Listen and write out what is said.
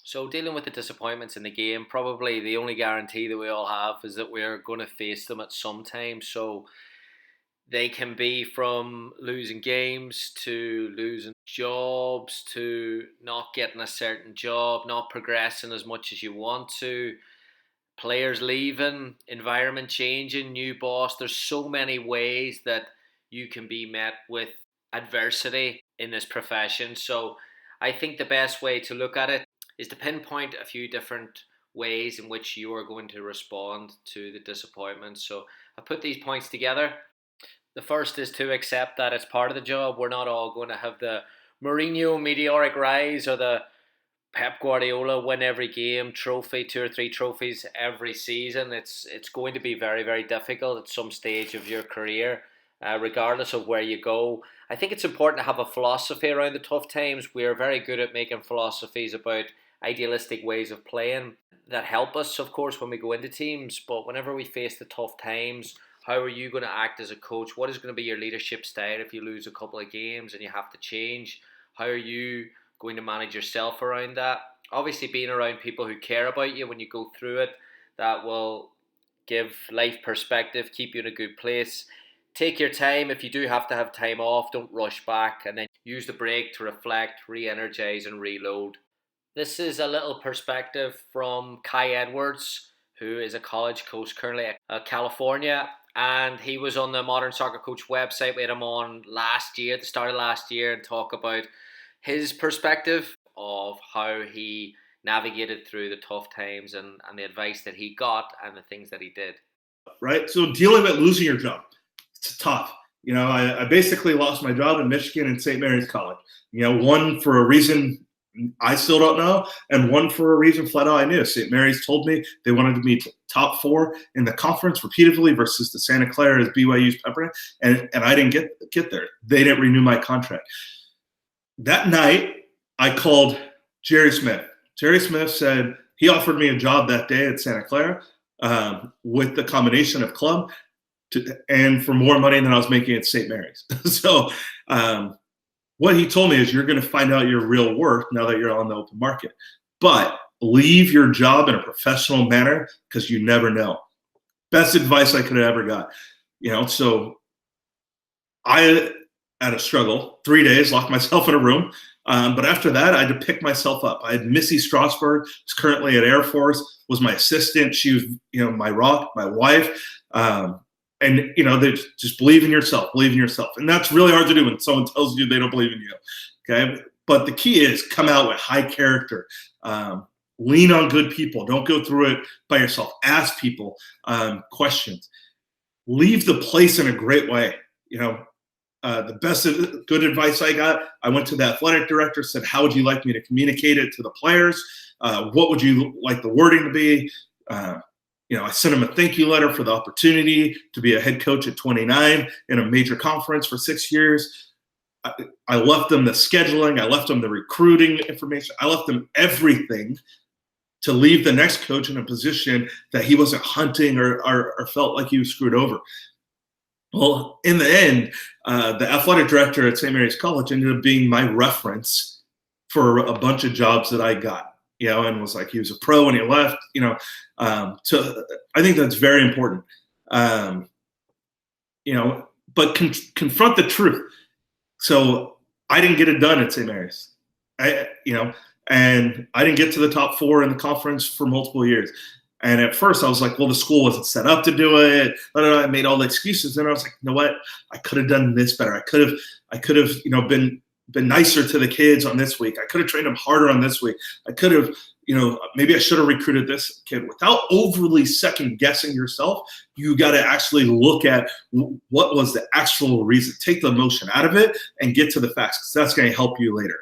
So dealing with the disappointments in the game, probably the only guarantee that we all have is that we're going to face them at some time. So they can be from losing games to losing jobs to not getting a certain job, not progressing as much as you want to, players leaving, environment changing, new boss. There's so many ways that you can be met with adversity in this profession. So I think the best way to look at it is to pinpoint a few different ways in which you are going to respond to the disappointment. So I put these points together. The first is to accept that it's part of the job. We're not all going to have the Mourinho meteoric rise or the Pep Guardiola win every game trophy, 2 or 3 trophies every season. It's going to be very, very difficult at some stage of your career, regardless of where you go. I think it's important to have a philosophy around the tough times. We are very good at making philosophies about idealistic ways of playing that help us, of course, when we go into teams. But whenever we face the tough times, how are you going to act as a coach? What is going to be your leadership style if you lose a couple of games and you have to change? How are you going to manage yourself around that? Obviously, being around people who care about you when you go through it, that will give life perspective, keep you in a good place. Take your time. If you do have to have time off, don't rush back, and then use the break to reflect, re-energize and reload. This is a little perspective from Kai Edwards, who is a college coach currently at California, and he was on the Modern Soccer Coach website. We had him on last year, at the start of last year, and talk about his perspective of how he navigated through the tough times and the advice that he got and the things that he did. Right? So dealing with losing your job, it's tough. I basically lost my job in Michigan and St. Mary's College. One for a reason I still don't know, and one for a reason flat out I knew. St. Mary's told me they wanted to be top 4 in the conference repeatedly versus the Santa Clara as BYU's Pepper, and I didn't get there. They didn't renew my contract. That night, I called Jerry Smith. Jerry Smith said he offered me a job that day at Santa Clara with the combination of club and for more money than I was making at St. Mary's. So what he told me is, you're going to find out your real worth now that you're on the open market. But leave your job in a professional manner, because you never know. Best advice I could have ever got. So I had a struggle, 3 days, locked myself in a room. But after that, I had to pick myself up. I had Missy Strasburg, who's currently at Air Force, was my assistant. She was, my rock, my wife. And they just believe in yourself. And that's really hard to do when someone tells you they don't believe in you. Okay. But the key is come out with high character. Lean on good people. Don't go through it by yourself. Ask people questions. Leave the place in a great way. The best good advice I got, I went to the athletic director, said, how would you like me to communicate it to the players? What would you like the wording to be? I sent him a thank you letter for the opportunity to be a head coach at 29 in a major conference for 6 years. I left them the scheduling. I left them the recruiting information. I left them everything to leave the next coach in a position that he wasn't hunting or felt like he was screwed over. Well, in the end, the athletic director at St. Mary's College ended up being my reference for a bunch of jobs that I got. And was like, he was a pro when he left, so I think that's very important, but confront the truth. So I didn't get it done at St. Mary's, and I didn't get to the top 4 in the conference for multiple years. And at first I was like, well, the school wasn't set up to do it. I made all the excuses. And I was like, you know what? I could have done this better. I could have, been nicer to the kids on this week. I could have trained them harder on this week. I could have, maybe I should have recruited this kid. Without overly second guessing yourself, you got to actually look at what was the actual reason. Take the emotion out of it and get to the facts, because that's going to help you later.